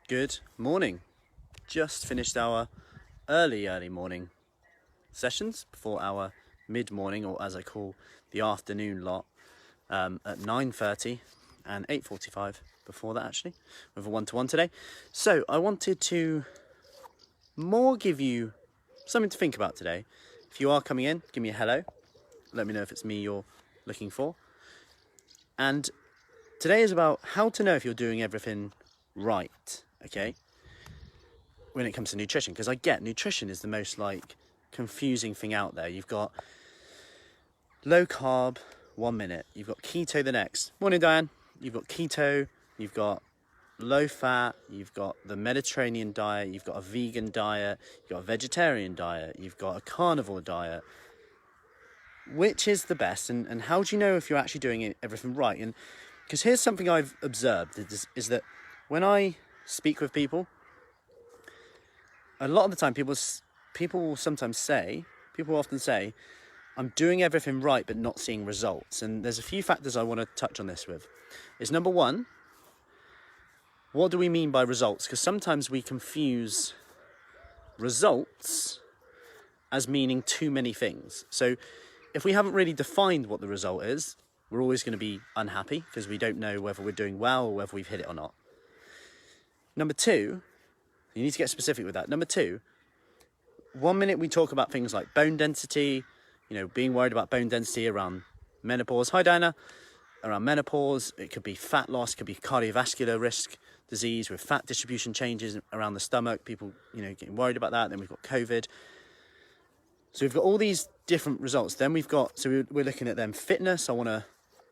Good morning. Just finished our early morning sessions before our mid-morning, or as I call the afternoon lot, at 9:30 and 8:45 before that, actually, with a one-to-one today. So I wanted to more give you something to think about today. If you are coming in, give me a hello. Let me know if it's me you're looking for. And today is about how to know if you're doing everything right, okay? When it comes to nutrition, because I get nutrition is the most confusing thing out there. You've got low carb 1 minute, you've got keto the next. Morning, Diane. You've got keto, you've got low fat, you've got the Mediterranean diet, you've got a vegan diet, you've got a vegetarian diet, you've got a carnivore diet. Which is the best, and how do you know if you're actually doing everything right? And because here's something I've observed is that when I speak with people, a lot of the time people often say, I'm doing everything right but not seeing results. And there's a few factors I want to touch on this with. Is number one, what do we mean by results? Because sometimes we confuse results as meaning too many things. So if we haven't really defined what the result is, we're always going to be unhappy because we don't know whether we're doing well or whether we've hit it or not. Number two, you need to get specific with that. Number two, 1 minute we talk about things like bone density, being worried about bone density around menopause. Hi, Diana. Around menopause, it could be fat loss, it could be cardiovascular risk disease with fat distribution changes around the stomach. People, getting worried about that. Then we've got COVID. So we've got all these different results. Then we're looking at them fitness. I want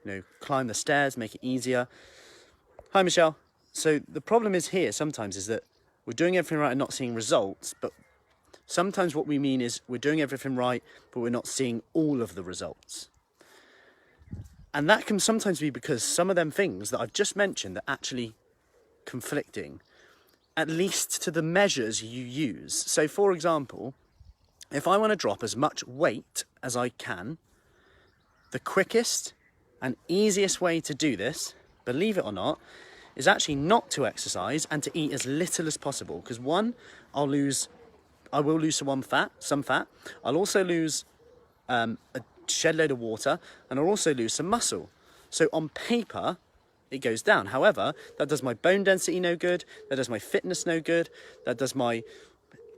to, climb the stairs, make it easier. Hi, Michelle. So the problem is here sometimes is that we're doing everything right and not seeing results, but sometimes what we mean is we're doing everything right, but we're not seeing all of the results. And that can sometimes be because some of them things that I've just mentioned are actually conflicting, at least to the measures you use. So for example, if I want to drop as much weight as I can, the quickest and easiest way to do this, believe it or not, is actually not to exercise and to eat as little as possible. Because one, I will lose some fat. I'll also lose a shed load of water, and I'll also lose some muscle. So on paper, it goes down. However, that does my bone density no good. That does my fitness no good. That does my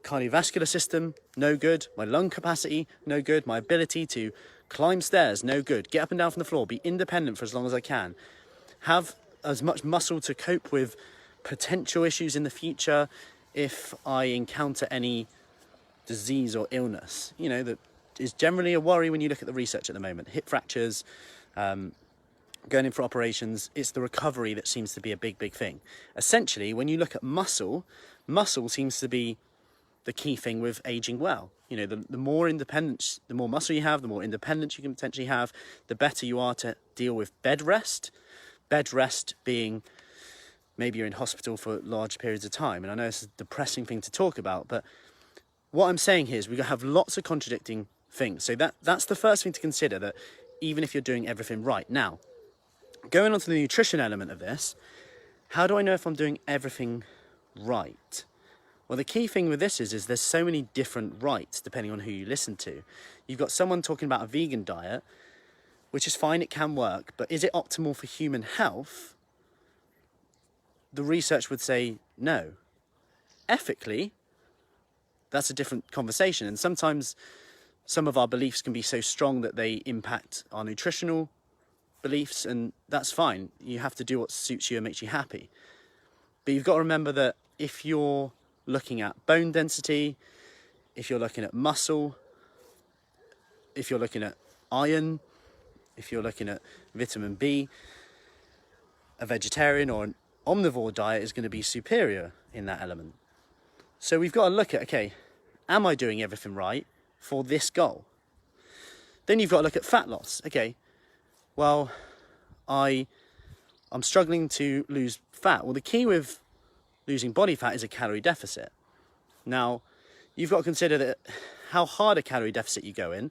cardiovascular system no good. My lung capacity no good. My ability to climb stairs no good. Get up and down from the floor. Be independent for as long as I can. Have as much muscle to cope with potential issues in the future if I encounter any disease or illness, that is generally a worry when you look at the research at the moment. Hip fractures, going in for operations, it's the recovery that seems to be a big thing. Essentially, when you look at muscle seems to be the key thing with aging well. The more independence, the more muscle you have, the more independence you can potentially have, the better you are to deal with bed rest. Bed rest being maybe you're in hospital for large periods of time. And I know it's a depressing thing to talk about, but what I'm saying here is we have lots of contradicting things. So that's the first thing to consider, that even if you're doing everything right. Now, going on to the nutrition element of this, how do I know if I'm doing everything right? Well, the key thing with this is there's so many different rights depending on who you listen to. You've got someone talking about a vegan diet, which is fine, it can work, but is it optimal for human health? The research would say no. Ethically, that's a different conversation, and sometimes some of our beliefs can be so strong that they impact our nutritional beliefs, and that's fine. You have to do what suits you and makes you happy. But you've got to remember that if you're looking at bone density, if you're looking at muscle, if you're looking at iron, if you're looking at vitamin B, a vegetarian or an omnivore diet is going to be superior in that element. So we've got to look at, okay, am I doing everything right for this goal? Then you've got to look at fat loss. Okay, well, I'm struggling to lose fat. Well, the key with losing body fat is a calorie deficit. Now, you've got to consider that how hard a calorie deficit you go in.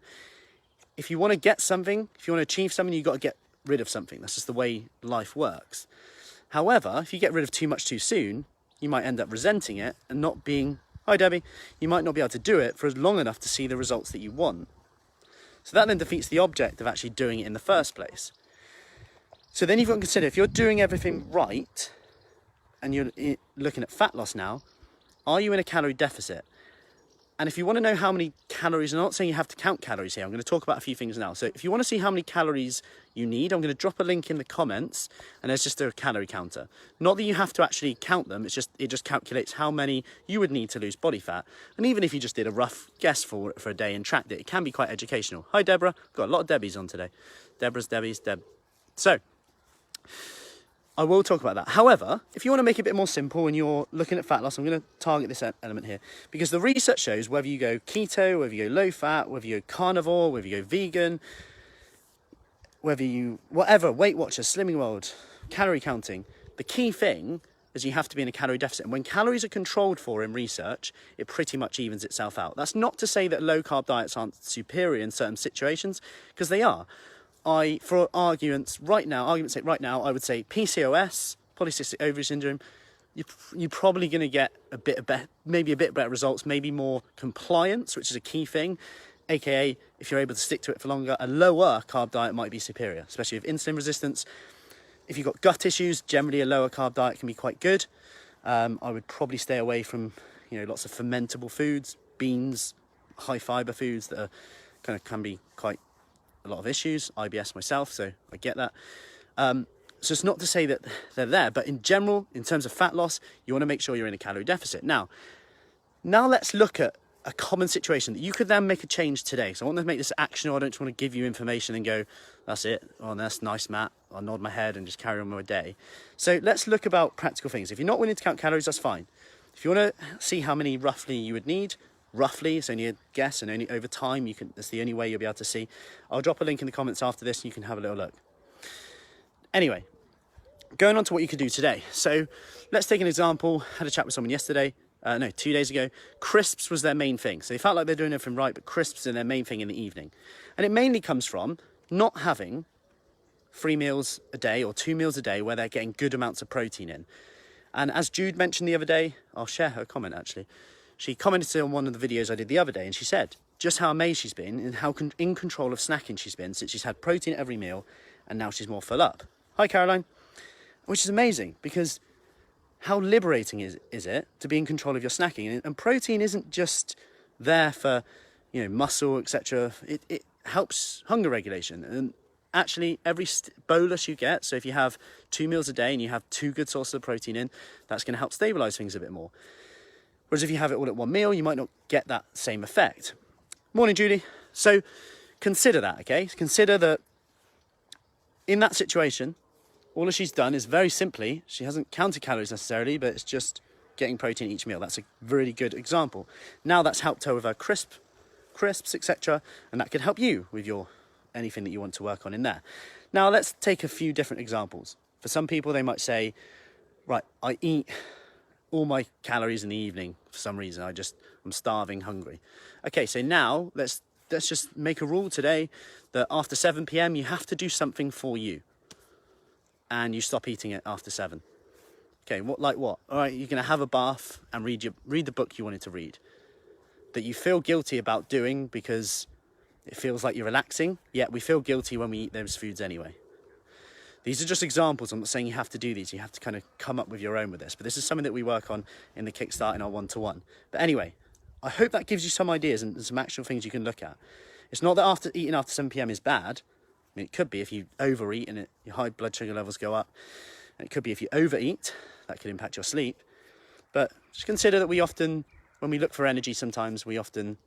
If you want to get something, if you want to achieve something, you've got to get rid of something. That's just the way life works. However, if you get rid of too much too soon, you might end up resenting it and not being, hi Debbie, you might not be able to do it for as long enough to see the results that you want. So that then defeats the object of actually doing it in the first place. So then you've got to consider, if you're doing everything right and you're looking at fat loss now, are you in a calorie deficit? And if you want to know how many calories, I'm not saying you have to count calories here, I'm going to talk about a few things now. So if you want to see how many calories you need, I'm going to drop a link in the comments, and there's just a calorie counter. Not that you have to actually count them, it just calculates how many you would need to lose body fat. And even if you just did a rough guess for a day and tracked it, it can be quite educational. Hi Deborah, got a lot of Debbies on today. Deborah's, Debbie's, Deb. So, I will talk about that. However, if you want to make it a bit more simple and you're looking at fat loss, I'm going to target this element here, because the research shows whether you go keto, whether you go low fat, whether you go carnivore, whether you go vegan, whether you, whatever, Weight Watchers, Slimming World, calorie counting, the key thing is you have to be in a calorie deficit. And when calories are controlled for in research, it pretty much evens itself out. That's not to say that low carb diets aren't superior in certain situations, because they are. For argument's sake right now, I would say PCOS, polycystic ovary syndrome, you're probably going to get a bit of maybe a bit better results, maybe more compliance, which is a key thing. AKA, if you're able to stick to it for longer, a lower carb diet might be superior, especially with insulin resistance. If you've got gut issues, generally a lower carb diet can be quite good. I would probably stay away from, lots of fermentable foods, beans, high fiber foods that are can be quite a lot of issues. IBS myself, so I get that. So it's not to say that they're there, but in general, in terms of fat loss, you want to make sure you're in a calorie deficit. Now let's look at a common situation that you could then make a change today. So I want to make this actionable. I don't just want to give you information and go, that's it. Oh, that's nice, Matt. I'll nod my head and just carry on with my day. So let's look about practical things. If you're not willing to count calories, that's fine. If you want to see how many roughly you would need, roughly, it's only a guess, and only over time that's the only way you'll be able to see. I'll drop a link in the comments after this and you can have a little look. Anyway, going on to what you could do today. So let's take an example. Had a chat with someone yesterday, 2 days ago. Crisps was their main thing. So they felt like they're doing everything right, but crisps are their main thing in the evening. And it mainly comes from not having 3 meals a day or 2 meals a day where they're getting good amounts of protein in. And as Jude mentioned the other day, I'll share her comment actually. She commented on one of the videos I did the other day, and she said just how amazed she's been and how in control of snacking she's been since she's had protein at every meal, and now she's more full up. Hi Caroline. Which is amazing, because how liberating is it to be in control of your snacking? And protein isn't just there for, muscle, etc. It helps hunger regulation. And actually, every bolus you get, so if you have 2 meals a day and you have 2 good sources of protein in, that's going to help stabilize things a bit more. Whereas if you have it all at one meal, you might not get that same effect. Morning, Judy. So consider that, okay? Consider that in that situation, all that she's done is very simply, she hasn't counted calories necessarily, but it's just getting protein each meal. That's a really good example. Now that's helped her with her crisps, etc. And that could help you with anything that you want to work on in there. Now let's take a few different examples. For some people, they might say, right, I eat all my calories in the evening for some reason. I'm starving, hungry. Okay, so now let's just make a rule today that after 7 p.m. you have to do something for you. And you stop eating it after 7. Okay, like what? All right, you're going to have a bath and read the book you wanted to read, that you feel guilty about doing because it feels like you're relaxing, yet we feel guilty when we eat those foods anyway. These are just examples. I'm not saying you have to do these. You have to kind of come up with your own with this. But this is something that we work on in the Kickstart in our one-to-one. But anyway, I hope that gives you some ideas and some actual things you can look at. It's not that eating after 7 p.m. is bad. I mean, it could be if you overeat and your high blood sugar levels go up. And it could be if you overeat, that could impact your sleep. But just consider that when we look for energy, sometimes we often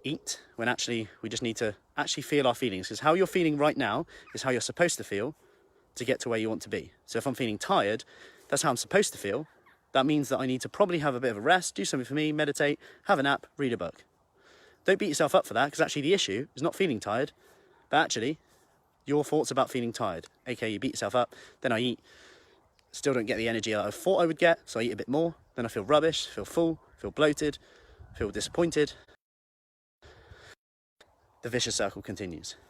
eat when actually we just need to actually feel our feelings. Because how you're feeling right now is how you're supposed to feel to get to where you want to be. So if I'm feeling tired, that's how I'm supposed to feel. That means that I need to probably have a bit of a rest, do something for me, meditate, have a nap, read a book. Don't beat yourself up for that, because actually the issue is not feeling tired, but actually your thoughts about feeling tired. Okay, you beat yourself up, then I eat, still don't get the energy that I thought I would get, so I eat a bit more, then I feel rubbish, feel full, feel bloated, feel disappointed. The vicious circle continues.